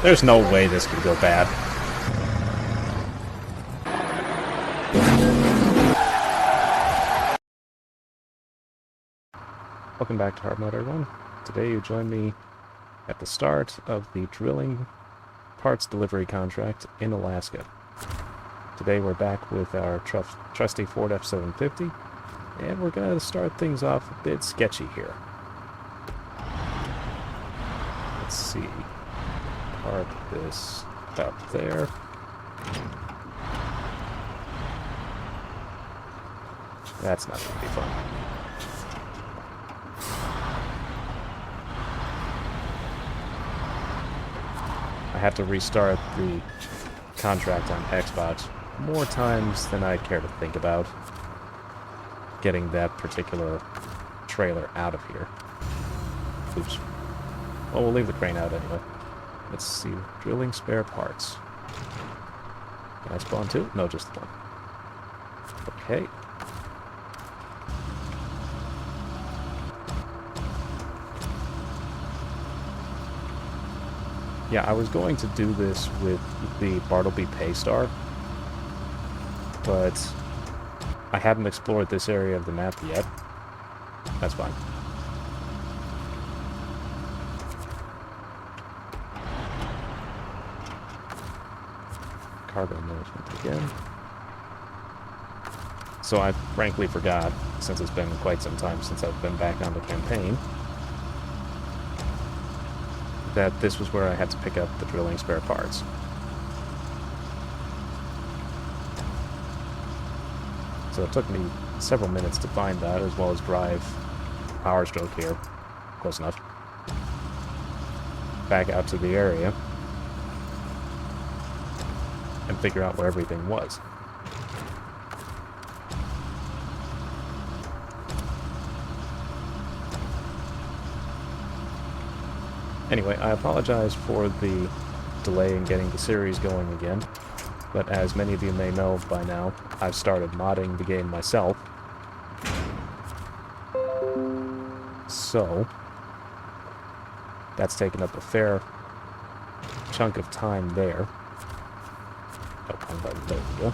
There's no way this could go bad. Welcome back to hardmode, everyone. Today you join me at the start of the drilling parts delivery contract in Alaska. Today we're back with our trusty Ford F-750, and we're going to start things off a bit sketchy here. Let's see. Park this up there. That's not going to be fun. I have to restart the contract on Xbox more times than I care to think about getting that particular trailer out of here. Oops. Well, we'll leave the crane out anyway. Let's see. Drilling spare parts. Can I spawn two? No, just one. Okay. Yeah, I was going to do this with the Bartleby Paystar, but I hadn't explored this area of the map yet. That's fine. Cargo management again. So I frankly forgot, since it's been quite some time since I've been back on the campaign, that this was where I had to pick up the drilling spare parts. So it took me several minutes to find that, as well as drive Power Stroke here, close enough, back out to the area, and figure out where everything was. Anyway, I apologize for the delay in getting the series going again, but as many of you may know by now, I've started modding the game myself. So, that's taken up a fair chunk of time there. Oh, there we go.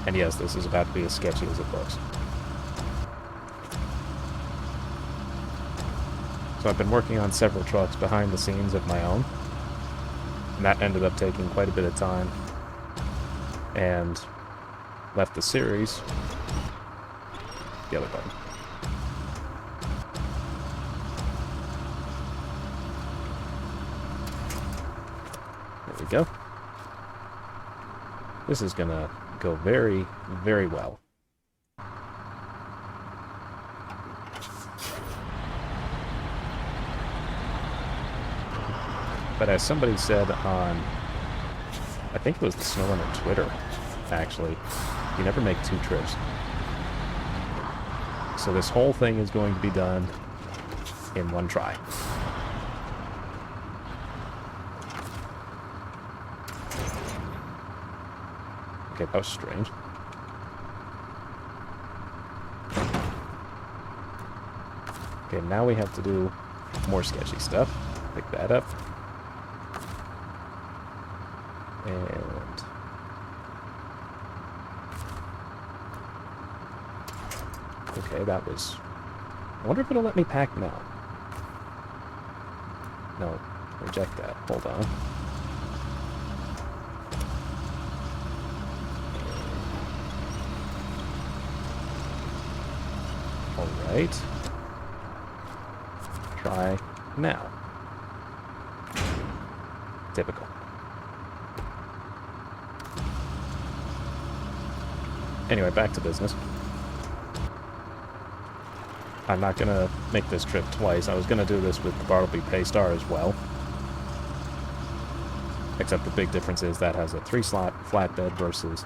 And yes, this is about to be as sketchy as it looks. So I've been working on several trucks behind the scenes of my own, and that ended up taking quite a bit of time, and left the series, the other button. There we go. This is gonna go very, very well. But as somebody said on, I think it was the Snowrunner Twitter, actually, you never make two trips. So this whole thing is going to be done in one try. Okay, that was strange. Okay, now we have to do more sketchy stuff. Pick that up. And okay, that was... I wonder if it'll let me pack now. No, reject that. Hold on. Alright. Try now. Typical. Anyway, back to business. I'm not going to make this trip twice. I was going to do this with the Bartleby Paystar as well. Except the big difference is that has a 3-slot flatbed versus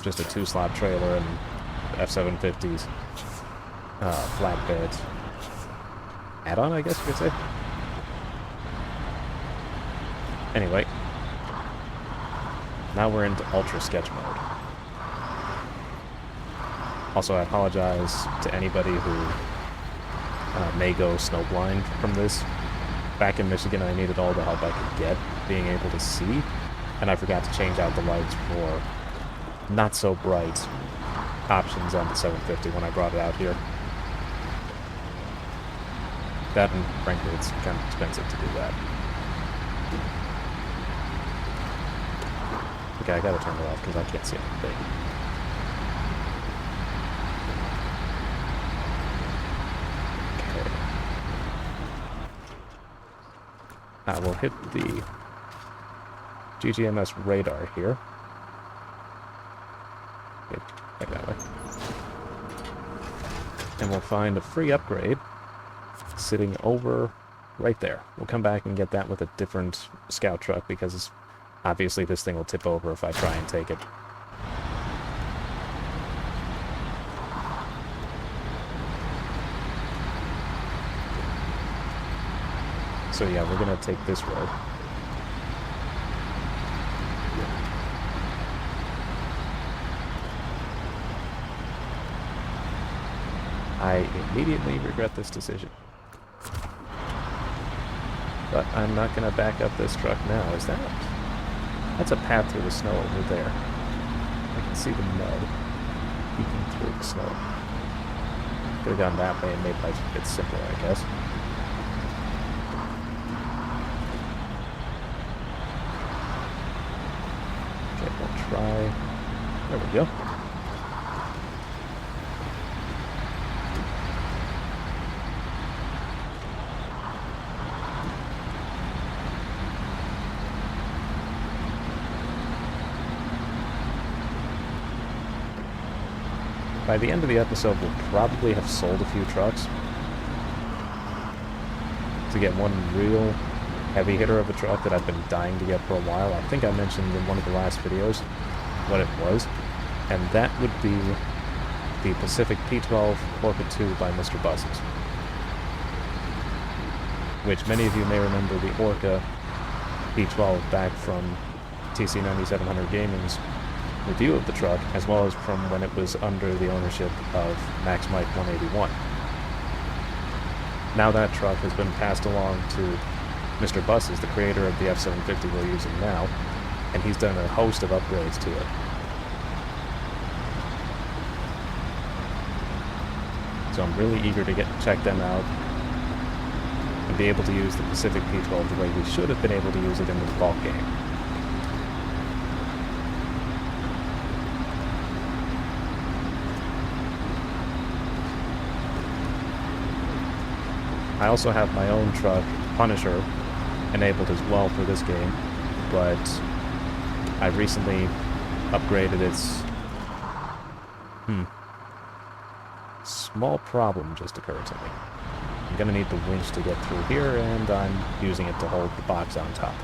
just a 2-slot trailer, and F-750's flatbed add-on, I guess you could say. Anyway, now we're into Ultra Sketch mode. Also, I apologize to anybody who may go snowblind from this. back in Michigan, I needed all the help I could get being able to see, and I forgot to change out the lights for not so bright options on the 750 when I brought it out here. That, and frankly, it's kind of expensive to do that. Okay, I gotta turn it off because I can't see anything. Okay. I will hit the GGMS radar here. Like that way. And we'll find a free upgrade sitting over right there. We'll come back and get that with a different scout truck because obviously this thing will tip over if I try and take it. So yeah, we're gonna take this road. I immediately regret this decision. But I'm not going to back up this truck now, is that? That's a path through the snow over there. I can see the mud peeking through the snow. Could have gone that way and made life a bit simpler, I guess. Okay, we'll try... There we go. By the end of the episode, we'll probably have sold a few trucks to get one real heavy hitter of a truck that I've been dying to get for a while. I think I mentioned in one of the last videos what it was, and that would be the Pacific P12 Orca 2 by Mr. Buses, which many of you may remember the Orca P12 back from TC 9700 Gaming's review of the truck, as well as from when it was under the ownership of Max Mike 181. Now that truck has been passed along to Mr. Buses, the creator of the F750 we're using now, and he's done a host of upgrades to it. So I'm really eager to check them out and be able to use the Pacific P12 the way we should have been able to use it in the bulk game. I also have my own truck, Punisher, enabled as well for this game, but I recently upgraded its... Small problem just occurred to me. I'm gonna need the winch to get through here, and I'm using it to hold the box on top.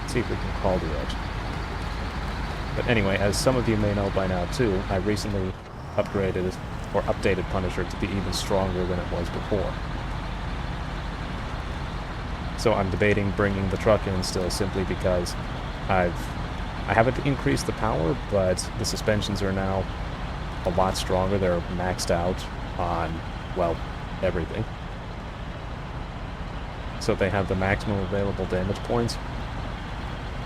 Let's see if we can crawl the edge. But anyway, as some of you may know by now too, I recently upgraded or updated Punisher to be even stronger than it was before. So I'm debating bringing the truck in still simply because I haven't increased the power, but the suspensions are now a lot stronger. They're maxed out on, well, everything. So they have the maximum available damage points,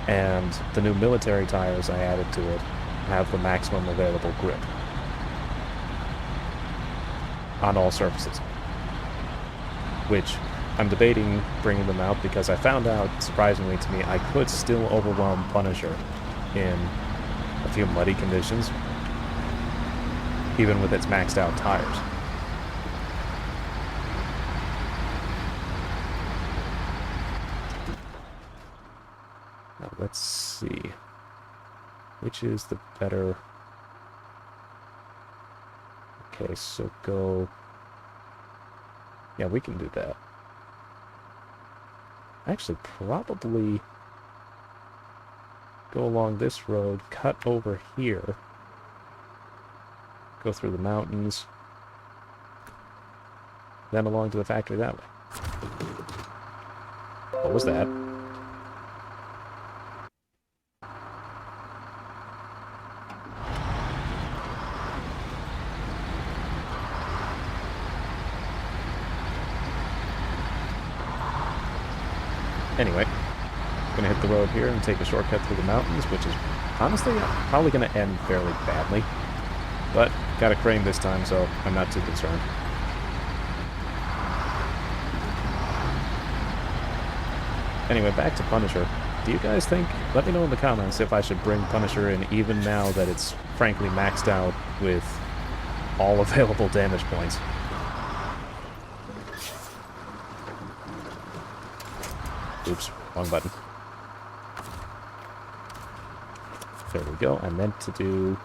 and the new military tires I added to it have the maximum available grip on all surfaces, which I'm debating bringing them out because I found out, surprisingly to me, I could still overwhelm Punisher in a few muddy conditions, even with its maxed out tires. Now let's see. Which is the better... Okay, so go... Yeah, we can do that. Actually, probably go along this road, cut over here, go through the mountains, then along to the factory that way. What was that? Anyway, gonna hit the road here and take a shortcut through the mountains, which is honestly probably gonna end fairly badly. But got a crane this time, so I'm not too concerned. Anyway, back to Punisher. Do you guys think, let me know in the comments if I should bring Punisher in even now that it's frankly maxed out with all available damage points. Oops, wrong button. There we go. I meant to do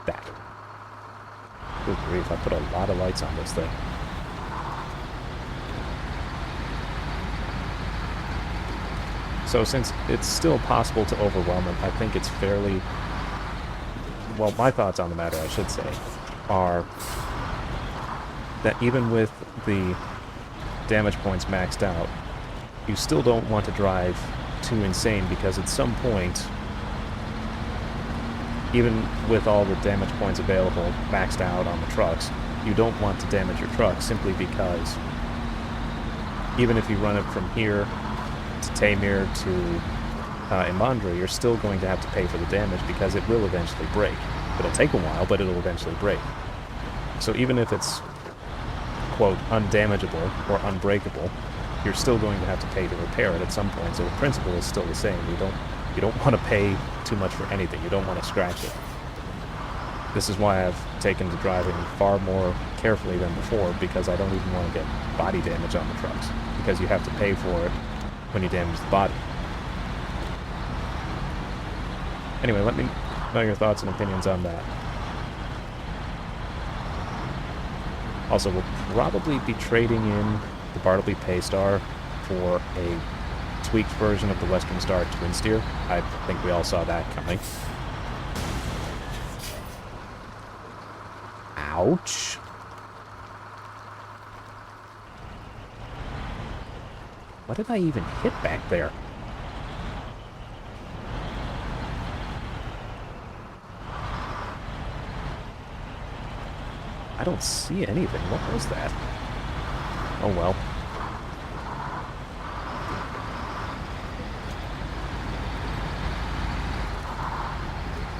that. Good grief, I put a lot of lights on this thing. So since it's still possible to overwhelm it, I think it's fairly... Well, my thoughts on the matter, I should say, are that even with the damage points maxed out, you still don't want to drive too insane, because at some point, even with all the damage points available maxed out on the trucks, you don't want to damage your truck simply because even if you run it from here to Tamir to Imandra, you're still going to have to pay for the damage because it will eventually break. It'll take a while, but it'll eventually break. So even if it's, quote, undamageable or unbreakable, you're still going to have to pay to repair it at some point. So the principle is still the same. You don't want to pay too much for anything. You don't want to scratch it. This is why I've taken to driving far more carefully than before, because I don't even want to get body damage on the trucks, because you have to pay for it when you damage the body. Anyway, let me know your thoughts and opinions on that. Also, we'll probably be trading in the Bartleby Paystar for a tweaked version of the Western Star Twin Steer. I think we all saw that coming. Ouch. What did I even hit back there? I don't see anything. What was that? Oh well.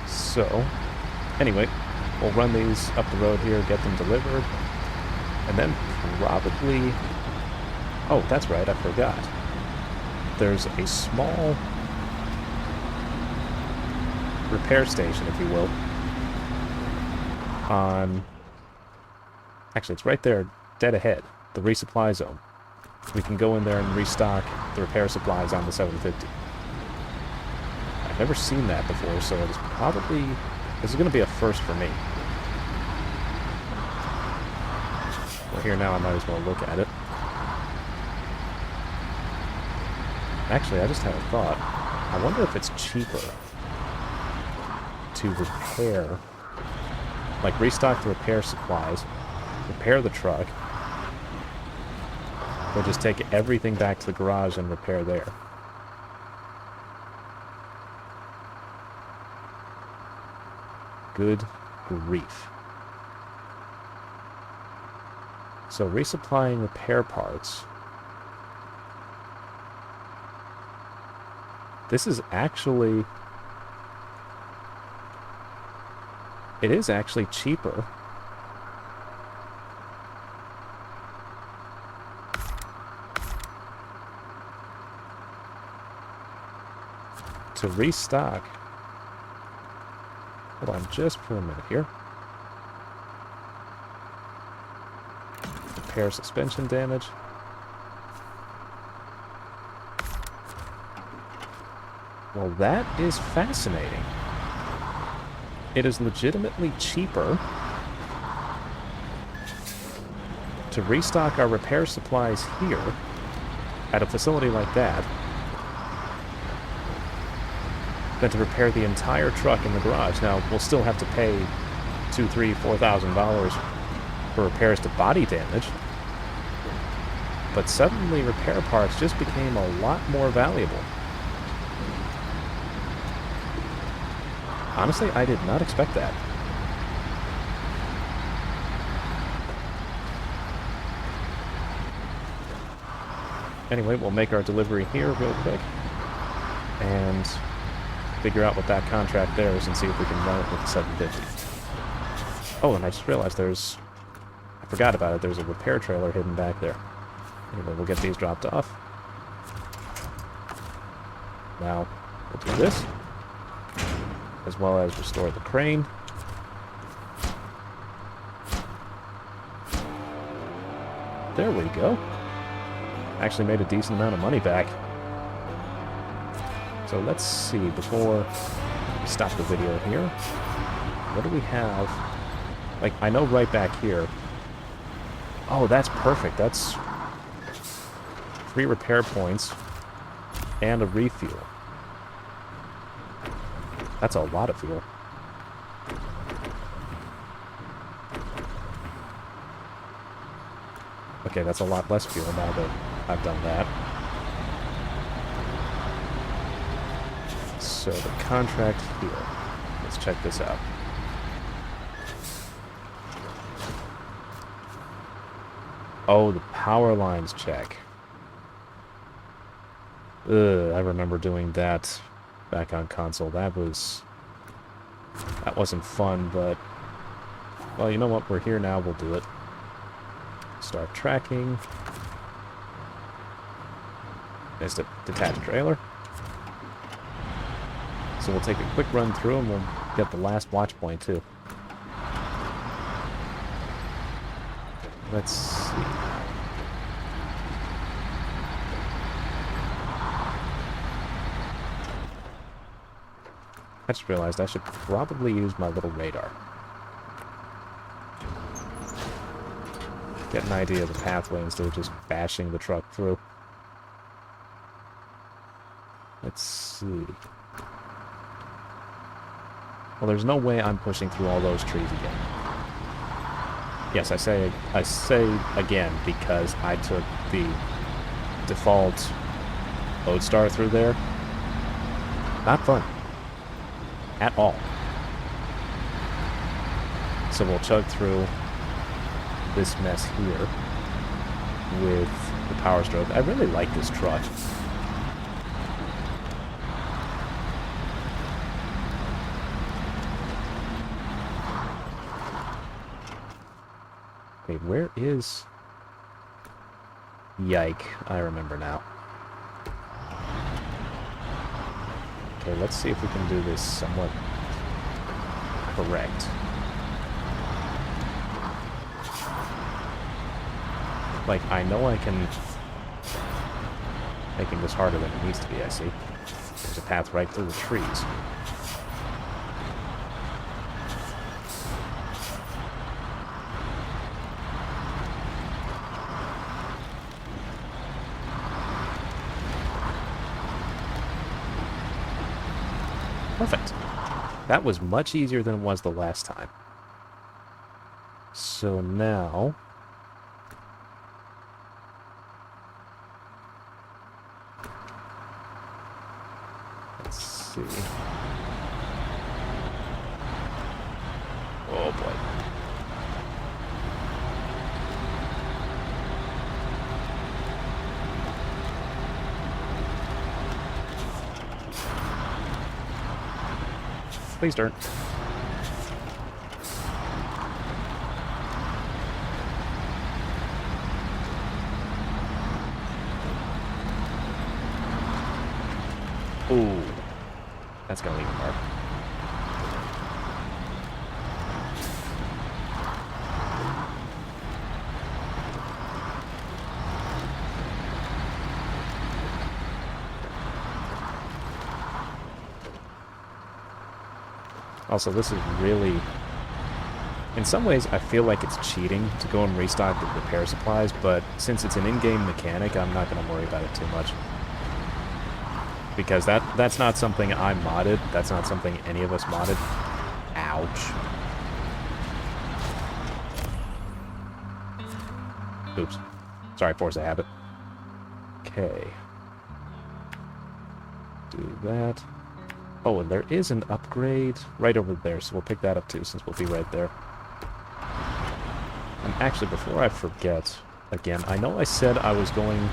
So, anyway, we'll run these up the road here, get them delivered, and then probably... Oh, that's right, I forgot. There's a small repair station, if you will, on... Actually, it's right there, dead ahead, the resupply zone. We can go in there and restock the repair supplies on the 750. I've never seen that before, so it's probably... This is going to be a first for me. Well, here now, I might as well look at it. Actually, I just had a thought. I wonder if it's cheaper to repair... Like, restock the repair supplies, repair the truck, or just take everything back to the garage and repair there. Good grief. So, resupplying repair parts. This is actually... It is actually cheaper to restock. Hold on just for a minute here. Repair suspension damage. Well, that is fascinating. It is legitimately cheaper to restock our repair supplies here at a facility like that than to repair the entire truck in the garage. Now, we'll still have to pay $2,000, $3,000, $4,000 for repairs to body damage, but suddenly repair parts just became a lot more valuable. Honestly, I did not expect that. Anyway, we'll make our delivery here real quick. And figure out what that contract there is and see if we can run it with the 750. Oh, and I just realized I forgot about it, there's a repair trailer hidden back there. Anyway, we'll get these dropped off. Now, we'll do this, as well as restore the crane. There we go. Actually made a decent amount of money back. So let's see, before we stop the video here, what do we have? Like, I know right back here. Oh, that's perfect. That's 3 repair points and a refuel. That's a lot of fuel. Okay, that's a lot less fuel now that I've done that. So the contract here. Let's check this out. Oh, the power lines check. Ugh, I remember doing that back on console. That wasn't fun, but well, you know what? We're here now. We'll do it. Start tracking. There's the detached trailer. So we'll take a quick run through and we'll get the last watch point too. Let's see. I just realized I should probably use my little radar. Get an idea of the pathway instead of just bashing the truck through. Let's see. Well, there's no way I'm pushing through all those trees again. Yes, I say again because I took the default Lodestar through there. Not fun. At all. So we'll chug through this mess here with the Power Stroke. I really like this truck. Wait, where is... Yike, I remember now. Okay, let's see if we can do this somewhat correct. Like, I know I can... Making this harder than it needs to be, I see. There's a path right through the trees. Perfect. That was much easier than it was the last time. So now... Let's see. Oh boy. Please don't. Ooh. That's gonna leave a mark. Also, this is really... In some ways, I feel like it's cheating to go and restock the repair supplies, but since it's an in-game mechanic, I'm not going to worry about it too much. Because that's not something I modded. That's not something any of us modded. Ouch. Oops. Sorry, force a habit. Okay. Do that. Oh, and there is an upgrade right over there, so we'll pick that up too, since we'll be right there. And actually, before I forget, again, I know I said I was going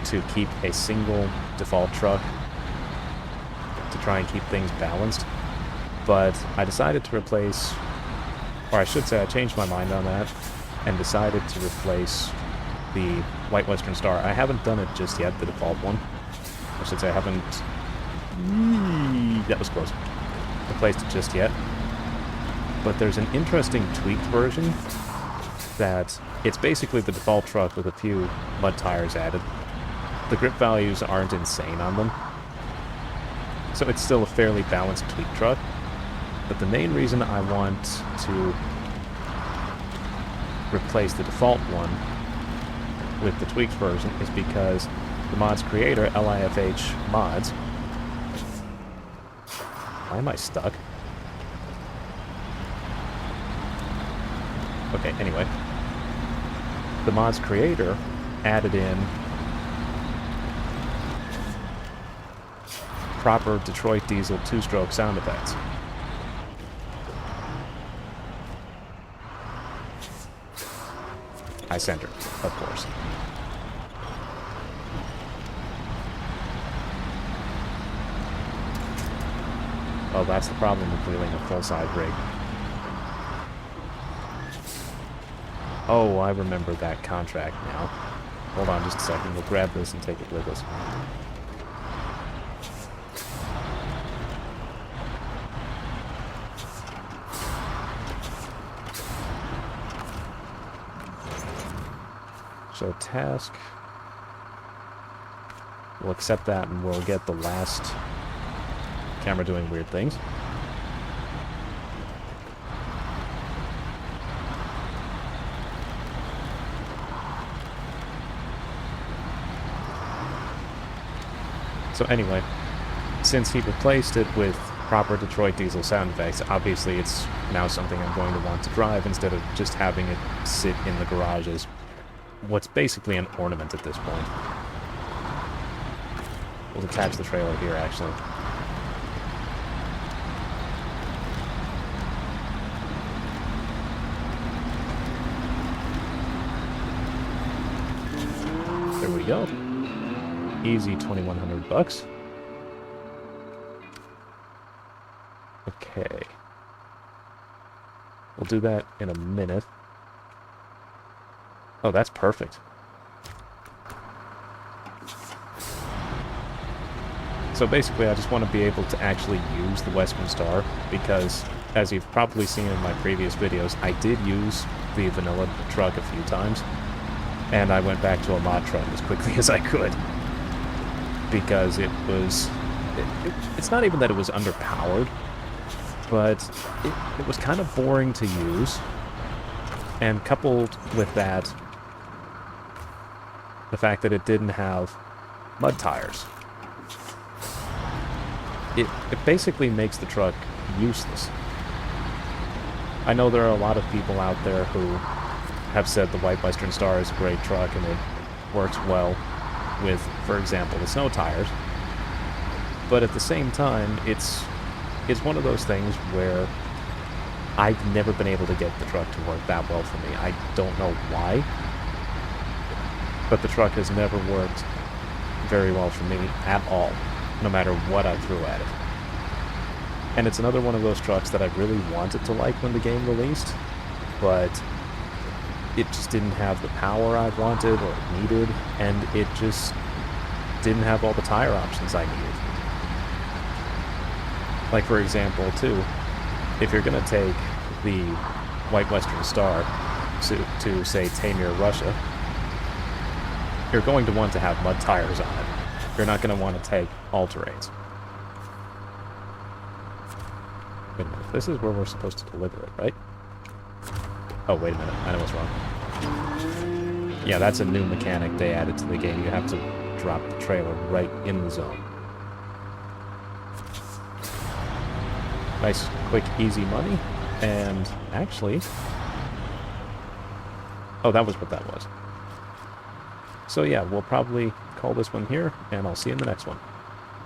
to keep a single default truck to try and keep things balanced. But I decided to replace, or I should say I changed my mind on that and decided to replace the White Western Star. I haven't done it just yet, the default one. I should say I haven't... That was close. Replaced it just yet. But there's an interesting tweaked version that it's basically the default truck with a few mud tires added. The grip values aren't insane on them, so it's still a fairly balanced tweaked truck. But the main reason I want to replace the default one with the tweaked version is because the mod's creator, LIFH Mods... Why am I stuck? Okay, anyway. The mod's creator added in proper Detroit diesel two-stroke sound effects. I centered, of course. Oh, that's the problem with wheeling a full-size rig. Oh, I remember that contract now. Hold on just a second, we'll grab this and take it with us. So task, we'll accept that and we'll get the last camera doing weird things. So anyway, since he replaced it with proper Detroit diesel sound effects, obviously it's now something I'm going to want to drive instead of just having it sit in the garage as what's basically an ornament at this point. We'll attach the trailer here, actually. There we go. Easy 2,100 bucks. Okay. We'll do that in a minute. Oh, that's perfect. So basically, I just want to be able to actually use the Western Star, because, as you've probably seen in my previous videos, I did use the vanilla truck a few times, and I went back to a mod truck as quickly as I could. Because it was... It's not even that it was underpowered, but it was kind of boring to use. And coupled with that, the fact that it didn't have mud tires. It basically makes the truck useless. I know there are a lot of people out there who have said the White Western Star is a great truck and it works well with, for example, the snow tires. But at the same time, it's one of those things where I've never been able to get the truck to work that well for me. I don't know why, but the truck has never worked very well for me at all, no matter what I threw at it. And it's another one of those trucks that I really wanted to like when the game released, but it just didn't have the power I wanted or needed, and it just didn't have all the tire options I needed. Like, for example, too, if you're going to take the White Western Star to, say, Taymyr, Russia, you're going to want to have mud tires on it. You're not going to want to take all-terrains. Wait a minute, this is where we're supposed to deliver it, right? Oh, wait a minute, I know what's wrong. Yeah, that's a new mechanic they added to the game. You have to drop the trailer right in the zone. Nice, quick, easy money. And actually... Oh, that was what that was. So yeah, we'll probably call this one here, and I'll see you in the next one.